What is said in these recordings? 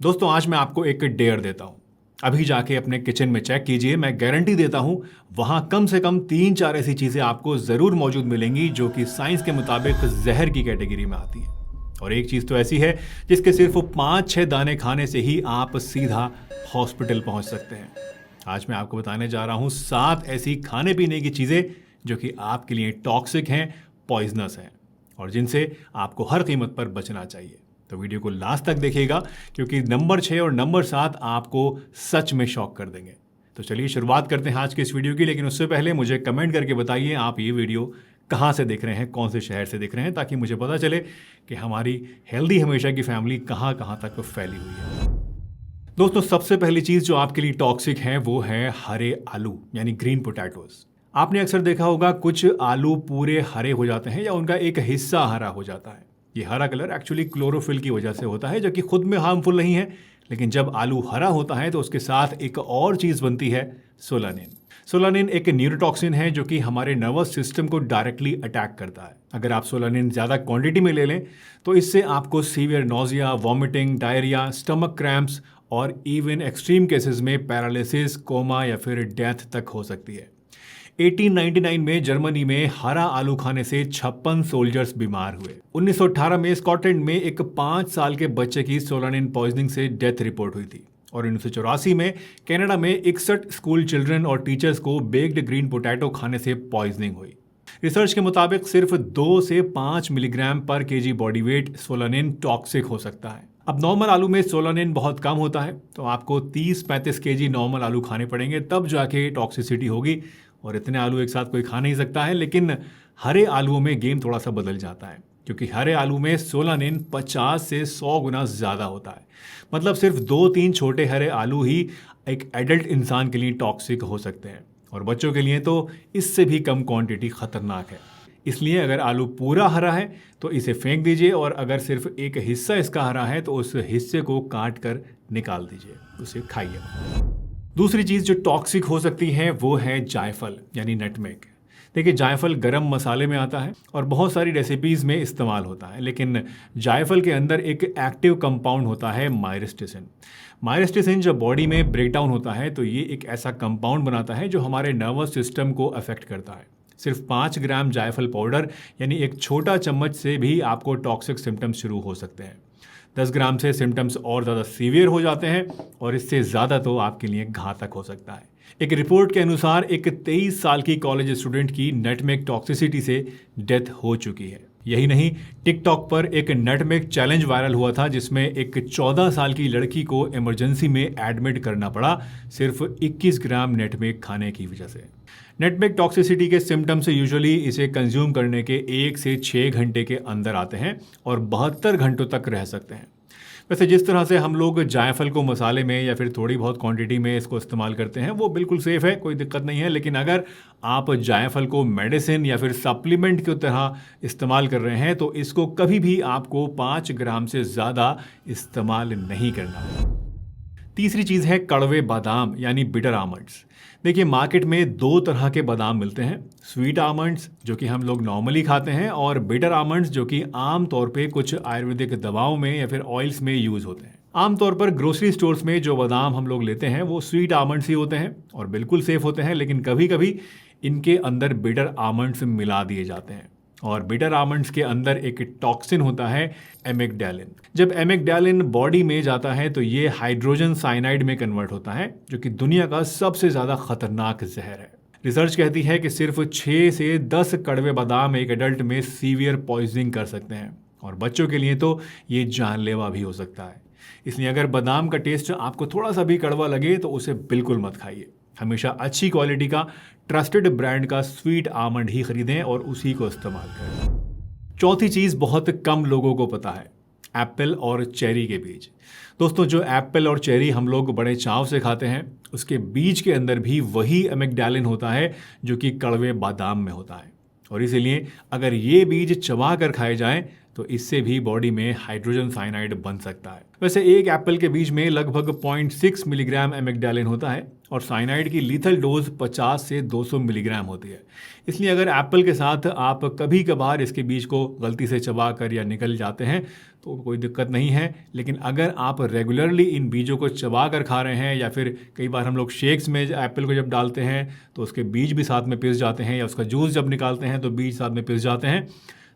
दोस्तों आज मैं आपको एक डेयर देता हूं। अभी जाके अपने किचन में चेक कीजिए, मैं गारंटी देता हूं वहां कम से कम 3-4 ऐसी चीजें आपको जरूर मौजूद मिलेंगी जो कि साइंस के मुताबिक जहर की कैटेगरी में आती है। और एक चीज तो ऐसी है जिसके सिर्फ 5-6 दाने खाने से ही आप सीधा हॉस्पिटल पहुंच सकते हैं। आज मैं आपको बताने जा रहा हूं 7 ऐसी खाने पीने की चीजें जो कि आपके लिए टॉक्सिक हैं, पॉइजनस हैं और जिनसे आपको हर कीमत पर बचना चाहिए। तो वीडियो को लास्ट तक देखिएगा क्योंकि नंबर 6 और नंबर 7 आपको सच में शॉक कर देंगे। तो चलिए शुरुआत करते हैं आज के इस वीडियो की, लेकिन उससे पहले मुझे कमेंट करके बताइए आप ये वीडियो कहाँ से देख रहे हैं, कौन से शहर से देख रहे हैं, ताकि मुझे पता चले कि हमारी हेल्दी हमेशा की फैमिली कहाँ कहाँ तक फैली हुई है। दोस्तों सबसे पहली चीज़ जो आपके लिए टॉक्सिक है वो है हरे आलू यानी ग्रीन पोटैटोज। आपने अक्सर देखा होगा कुछ आलू पूरे हरे हो जाते हैं या उनका एक हिस्सा हरा हो जाता है। ये हरा कलर एक्चुअली क्लोरोफिल की वजह से होता है जो कि खुद में हार्मफुल नहीं है, लेकिन जब आलू हरा होता है तो उसके साथ एक और चीज़ बनती है, सोलानिन। सोलानिन एक न्यूरोटॉक्सिन है जो कि हमारे नर्वस सिस्टम को डायरेक्टली अटैक करता है। अगर आप सोलानिन ज़्यादा क्वांटिटी में ले लें तो इससे आपको severe nausea, vomiting, diarrhoea, stomach cramps और इवन एक्सट्रीम केसेस में पैरालिसिस, कोमा या फिर डेथ तक हो सकती है। 1899 में जर्मनी में हरा आलू खाने से 56 सोल्जर्स बीमार हुए। 1918 में स्कॉटलैंड में एक 5 साल के बच्चे की सोलानिन पॉइजनिंग से डेथ रिपोर्ट हुई थी और 1984 में कनाडा में 61 स्कूल चिल्ड्रन और टीचर्स को बेक्ड ग्रीन पोटैटो खाने से पॉइजनिंग हुई। रिसर्च के मुताबिक सिर्फ 2 से 5 मिलीग्राम पर KG body weight solanine toxic हो सकता है। अब नॉर्मल आलू में सोलानिन बहुत कम होता है तो आपको 30-35 केजी नॉर्मल आलू खाने पड़ेंगे, तब जाके टॉक्सिसिटी होगी। और इतने आलू एक साथ कोई खा नहीं सकता है, लेकिन हरे आलूओं में गेम थोड़ा सा बदल जाता है क्योंकि हरे आलू में सोलानिन 50 से 100 गुना ज़्यादा होता है। मतलब सिर्फ 2-3 छोटे हरे आलू ही एक एडल्ट इंसान के लिए टॉक्सिक हो सकते हैं और बच्चों के लिए तो इससे भी कम क्वांटिटी खतरनाक है। इसलिए अगर आलू पूरा हरा है तो इसे फेंक दीजिए और अगर सिर्फ एक हिस्सा इसका हरा है तो उस हिस्से को काट कर निकाल दीजिए, उसे खाइए। दूसरी चीज़ जो टॉक्सिक हो सकती है वो है जायफल यानी नटमेग। देखिए जायफल गरम मसाले में आता है और बहुत सारी रेसिपीज़ में इस्तेमाल होता है, लेकिन जायफल के अंदर एक एक्टिव कंपाउंड होता है माइरिस्टिसिन। माइरिस्टिसिन जब बॉडी में ब्रेकडाउन होता है तो ये एक ऐसा कंपाउंड बनाता है जो हमारे नर्वस सिस्टम को अफेक्ट करता है। सिर्फ 5 ग्राम जायफल पाउडर यानी एक छोटा चम्मच से भी आपको टॉक्सिक सिम्टम्स शुरू हो सकते हैं। 10 ग्राम से सिम्टम्स और ज़्यादा सीवियर हो जाते हैं और इससे ज़्यादा तो आपके लिए घातक हो सकता है। एक रिपोर्ट के अनुसार एक 23 साल की कॉलेज स्टूडेंट की नटमेग टॉक्सिसिटी से डेथ हो चुकी है। यही नहीं, टिकटॉक पर एक नटमेग चैलेंज वायरल हुआ था जिसमें एक 14 साल की लड़की को इमरजेंसी में एडमिट करना पड़ा सिर्फ 21 ग्राम नटमेग खाने की वजह से। नटमेग टॉक्सिसिटी के सिम्टम्स यूजुअली इसे कंज्यूम करने के 1 से 6 घंटे के अंदर आते हैं और 72 घंटों तक रह सकते हैं। वैसे जिस तरह से हम लोग जायफल को मसाले में या फिर थोड़ी बहुत क्वांटिटी में इसको इस्तेमाल करते हैं वो बिल्कुल सेफ़ है, कोई दिक्कत नहीं है, लेकिन अगर आप जायफल को मेडिसिन या फिर सप्लीमेंट की तरह इस्तेमाल कर रहे हैं तो इसको कभी भी आपको 5 ग्राम से ज़्यादा इस्तेमाल नहीं करना है। तीसरी चीज़ है कड़वे बादाम यानी बिटर आमंड्स। देखिए मार्केट में 2 तरह के बादाम मिलते हैं, स्वीट आमंड्स जो कि हम लोग नॉर्मली खाते हैं और बिटर आमंड्स जो कि आम तौर पे कुछ आयुर्वेदिक दवाओं में या फिर ऑयल्स में यूज़ होते हैं। आमतौर पर ग्रोसरी स्टोर्स में जो बादाम हम लोग लेते हैं वो स्वीट आमंड्स ही होते हैं और बिल्कुल सेफ होते हैं, लेकिन कभी कभी इनके अंदर बिटर आमंड्स मिला दिए जाते हैं और बिटर आमंड्स के अंदर एक टॉक्सिन होता है एमिग्डालिन। जब एमिग्डालिन बॉडी में जाता है तो ये हाइड्रोजन साइनाइड में कन्वर्ट होता है जो कि दुनिया का सबसे ज़्यादा खतरनाक जहर है। रिसर्च कहती है कि सिर्फ 6 से 10 कड़वे बादाम एक एडल्ट में सीवियर पॉइजनिंग कर सकते हैं और बच्चों के लिए तो ये जानलेवा भी हो सकता है। इसलिए अगर बादाम का टेस्ट आपको थोड़ा सा भी कड़वा लगे तो उसे बिल्कुल मत खाइए। हमेशा अच्छी क्वालिटी का ट्रस्टेड ब्रांड का स्वीट आमंड ही खरीदें और उसी को इस्तेमाल करें। चौथी चीज़ बहुत कम लोगों को पता है, एप्पल और चेरी के बीज। दोस्तों जो एप्पल और चेरी हम लोग बड़े चाव से खाते हैं उसके बीज के अंदर भी वही एमिग्डालिन होता है जो कि कड़वे बादाम में होता है और इसीलिए अगर ये बीज चबा कर खाए जाएं तो इससे भी बॉडी में हाइड्रोजन साइनाइड बन सकता है। वैसे एक एप्पल के बीज में लगभग 0.6 मिलीग्राम एमिग्डालिन होता है और साइनाइड की लीथल डोज 50 से 200 मिलीग्राम होती है। इसलिए अगर एप्पल के साथ आप कभी कभार इसके बीज को गलती से चबा कर या निकल जाते हैं तो कोई दिक्कत नहीं है, लेकिन अगर आप रेगुलरली इन बीजों को चबा कर खा रहे हैं या फिर कई बार हम लोग शेक्स में एप्पल को जब डालते हैं तो उसके बीज भी साथ में पिस जाते हैं, या उसका जूस जब निकालते हैं तो बीज साथ में पिस जाते हैं,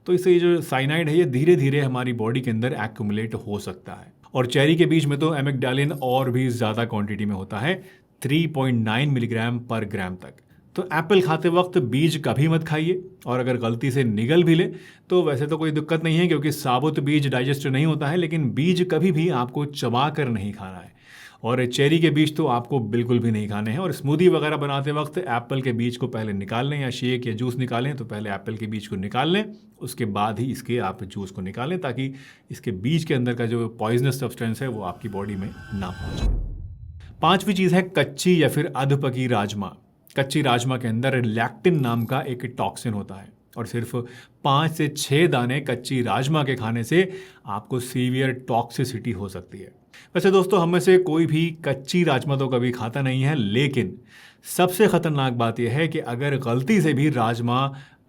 तो इससे ये जो साइनाइड है ये धीरे धीरे हमारी बॉडी के अंदर एक्यूमुलेट हो सकता है। और चेरी के बीज में तो एमिग्डालिन और भी ज़्यादा क्वांटिटी में होता है, 3.9 मिलीग्राम पर ग्राम तक। तो एप्पल खाते वक्त बीज कभी मत खाइए, और अगर गलती से निगल भी ले तो वैसे तो कोई दिक्कत नहीं है क्योंकि साबुत बीज डाइजेस्ट नहीं होता है, लेकिन बीज कभी भी आपको चबा कर नहीं खाना है। और चेरी के बीज तो आपको बिल्कुल भी नहीं खाने हैं। और स्मूदी वगैरह बनाते वक्त एप्पल के बीज को पहले निकाल लें, या शेक या जूस निकालें तो पहले एप्पल के बीज को निकाल लें, उसके बाद ही इसके आप जूस को निकालें, ताकि इसके बीज के अंदर का जो पॉइजनस सब्सटेंस है वो आपकी बॉडी में ना पहुंचे। पांचवी चीज़ है कच्ची या फिर अधपकी राजमा। कच्ची राजमा के अंदर लैक्टिन नाम का एक टॉक्सिन होता है, और सिर्फ 5 से 6 दाने कच्ची राजमा के खाने से आपको सीवियर टॉक्सिसिटी हो सकती है। वैसे दोस्तों, हम में से कोई भी कच्ची राजमा तो कभी खाता नहीं है, लेकिन सबसे खतरनाक बात यह है कि अगर गलती से भी राजमा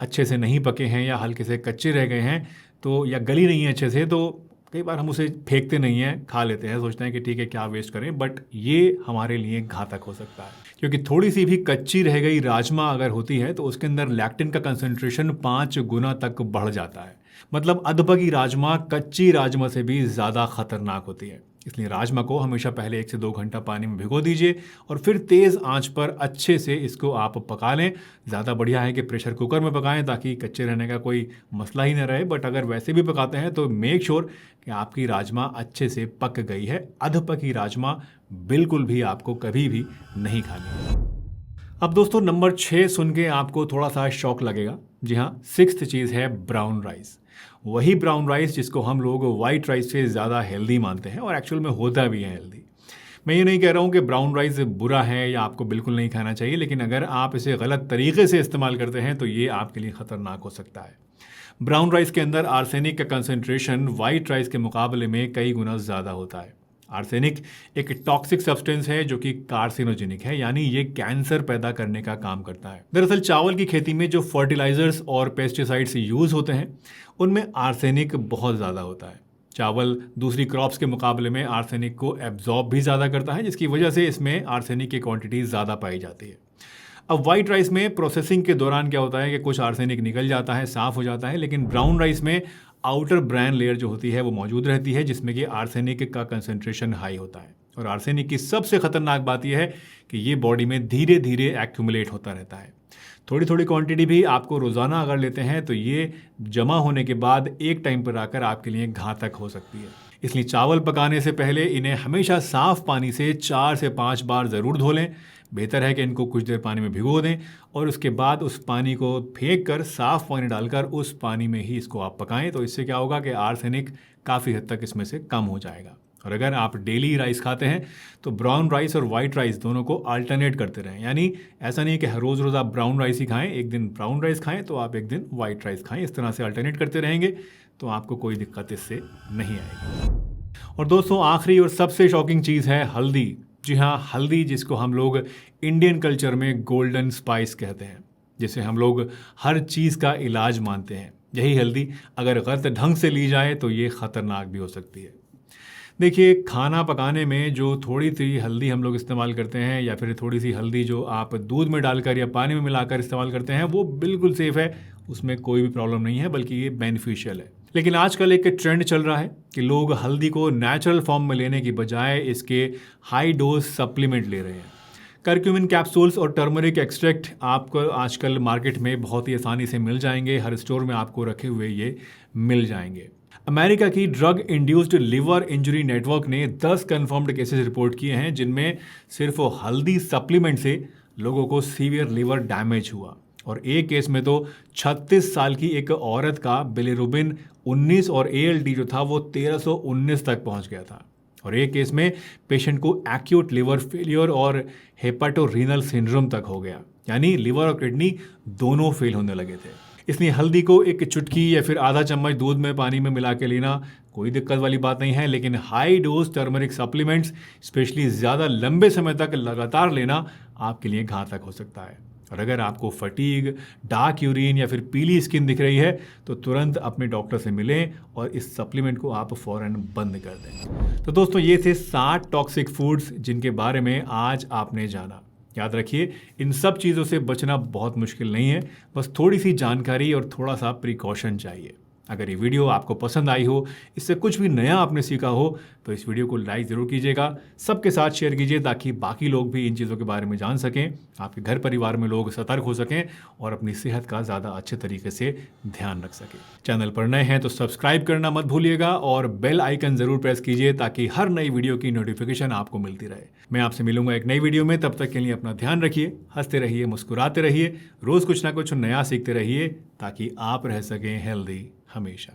अच्छे से नहीं पके हैं या हल्के से कच्चे रह गए हैं तो, या गली नहीं है अच्छे से, तो कई बार हम उसे फेंकते नहीं हैं, खा लेते हैं, सोचते हैं कि ठीक है क्या वेस्ट करें, बट ये हमारे लिए घातक हो सकता है। क्योंकि थोड़ी सी भी कच्ची रह गई राजमा अगर होती है तो उसके अंदर लैक्टिन का कंसंट्रेशन 5 गुना तक बढ़ जाता है। मतलब अधपकी राजमा कच्ची राजमा से भी ज़्यादा खतरनाक होती है। इसलिए राजमा को हमेशा पहले 1 से 2 घंटा पानी में भिगो दीजिए और फिर तेज़ आंच पर अच्छे से इसको आप पका लें। ज़्यादा बढ़िया है कि प्रेशर कुकर में पकाएं ताकि कच्चे रहने का कोई मसला ही ना रहे, बट अगर वैसे भी पकाते हैं तो मेक श्योर कि आपकी राजमा अच्छे से पक गई है। अधपकी राजमा बिल्कुल भी आपको कभी भी नहीं खानी है। अब दोस्तों, नंबर 6 सुन के आपको थोड़ा सा शौक लगेगा। जी हाँ, 6th चीज़ है ब्राउन राइस। वही ब्राउन राइस जिसको हम लोग वाइट राइस से ज़्यादा हेल्दी मानते हैं, और एक्चुअल में होता भी है हेल्दी। मैं ये नहीं कह रहा हूँ कि ब्राउन राइस बुरा है या आपको बिल्कुल नहीं खाना चाहिए, लेकिन अगर आप इसे गलत तरीके से इस्तेमाल करते हैं तो ये आपके लिए ख़तरनाक हो सकता है। ब्राउन राइस के अंदर आर्सेनिक का कंसंट्रेशन वाइट राइस के मुकाबले में कई गुना ज़्यादा होता है। आर्सेनिक एक टॉक्सिक सब्सटेंस है जो कि कार्सिनोजेनिक है, यानी ये कैंसर पैदा करने का काम करता है। दरअसल चावल की खेती में जो फर्टिलाइजर्स और पेस्टिसाइड्स यूज होते हैं उनमें आर्सेनिक बहुत ज़्यादा होता है। चावल दूसरी क्रॉप्स के मुकाबले में आर्सेनिक को एब्जॉर्ब भी ज़्यादा करता है, जिसकी वजह से इसमें आर्सेनिक की क्वांटिटी ज़्यादा पाई जाती है। अब वाइट राइस में प्रोसेसिंग के दौरान क्या होता है कि कुछ आर्सेनिक निकल जाता है, साफ़ हो जाता है, लेकिन ब्राउन राइस में आउटर ब्राउन लेयर जो होती है वो मौजूद रहती है, जिसमें कि आर्सेनिक का कंसंट्रेशन हाई होता है। और आर्सेनिक की सबसे खतरनाक बात यह है कि ये बॉडी में धीरे धीरे एक्यूमुलेट होता रहता है। थोड़ी थोड़ी क्वांटिटी भी आपको रोज़ाना अगर लेते हैं तो ये जमा होने के बाद एक टाइम पर आकर आपके लिए घातक हो सकती है। इसलिए चावल पकाने से पहले इन्हें हमेशा साफ़ पानी से 4 से 5 बार ज़रूर धो लें। बेहतर है कि इनको कुछ देर पानी में भिगो दें और उसके बाद उस पानी को फेंक कर साफ़ पानी डालकर उस पानी में ही इसको आप पकाएं। तो इससे क्या होगा कि आर्सेनिक काफ़ी हद तक इसमें से कम हो जाएगा। और अगर आप डेली राइस खाते हैं तो ब्राउन राइस और वाइट राइस दोनों को अल्टरनेट करते रहें। यानी ऐसा नहीं कि हर रोज़ रोज़ आप ब्राउन राइस ही खाएं, एक दिन ब्राउन राइस खाएं तो आप एक दिन वाइट राइस खाएं। इस तरह से अल्टरनेट करते रहेंगे तो आपको कोई दिक्कत इससे नहीं आएगी। और दोस्तों, आखिरी और सबसे शॉकिंग चीज़ है हल्दी। जी हाँ, हल्दी, जिसको हम लोग इंडियन कल्चर में गोल्डन स्पाइस कहते हैं, जिसे हम लोग हर चीज़ का इलाज मानते हैं। यही हल्दी अगर गलत ढंग से ली जाए तो ये ख़तरनाक भी हो सकती है। देखिए, खाना पकाने में जो थोड़ी सी हल्दी हम लोग इस्तेमाल करते हैं, या फिर थोड़ी सी हल्दी जो आप दूध में डालकर या पानी में मिलाकर इस्तेमाल करते हैं, वो बिल्कुल सेफ़ है, उसमें कोई भी प्रॉब्लम नहीं है, बल्कि ये बेनिफिशियल है। लेकिन आजकल एक ट्रेंड चल रहा है कि लोग हल्दी को नेचुरल फॉर्म में लेने की बजाय इसके हाई डोज सप्लीमेंट ले रहे हैं। करक्यूमिन कैप्सूल्स और टर्मरिक एक्सट्रैक्ट आपको आजकल मार्केट में बहुत ही आसानी से मिल जाएंगे। हर स्टोर में आपको रखे हुए ये मिल जाएंगे। अमेरिका की drug induced liver injury network ने 10 कन्फर्म्ड केसेस रिपोर्ट किए हैं, जिनमें सिर्फ हल्दी सप्लीमेंट से लोगों को सीवियर लिवर डैमेज हुआ। और एक केस में तो 36 साल की एक औरत का बिलिरुबिन 19 और ALT जो था वो 1319 तक पहुंच गया था। और एक केस में पेशेंट को एक्यूट लिवर फेलियर और हेपाटोरीनल सिंड्रोम तक हो गया, यानी लिवर और किडनी दोनों फेल होने लगे थे। इसलिए हल्दी को एक चुटकी या फिर आधा चम्मच दूध में पानी में मिला के लेना कोई दिक्कत वाली बात नहीं है, लेकिन high dose turmeric supplements specially ज़्यादा लंबे समय तक लगातार लेना आपके लिए घातक हो सकता है। और अगर आपको फटीग, डार्क यूरिन या फिर पीली स्किन दिख रही है तो तुरंत अपने डॉक्टर से मिलें और इस सप्लीमेंट को आप फ़ौरन बंद कर दें। तो दोस्तों ये थे 7 टॉक्सिक फूड्स जिनके बारे में आज आपने जाना। याद रखिए, इन सब चीज़ों से बचना बहुत मुश्किल नहीं है, बस थोड़ी सी जानकारी और थोड़ा सा प्रिकॉशन चाहिए। अगर ये वीडियो आपको पसंद आई हो, इससे कुछ भी नया आपने सीखा हो, तो इस वीडियो को लाइक ज़रूर कीजिएगा, सबके साथ शेयर कीजिए ताकि बाकी लोग भी इन चीज़ों के बारे में जान सकें, आपके घर परिवार में लोग सतर्क हो सकें और अपनी सेहत का ज़्यादा अच्छे तरीके से ध्यान रख सकें। चैनल पर नए हैं तो सब्सक्राइब करना मत भूलिएगा और बेल आइकन ज़रूर प्रेस कीजिए ताकि हर नई वीडियो की नोटिफिकेशन आपको मिलती रहे। मैं आपसे मिलूंगा एक नई वीडियो में, तब तक के लिए अपना ध्यान रखिए, हंसते रहिए, मुस्कुराते रहिए, रोज़ कुछ ना कुछ नया सीखते रहिए ताकि आप रह सकें हेल्दी हमेशा।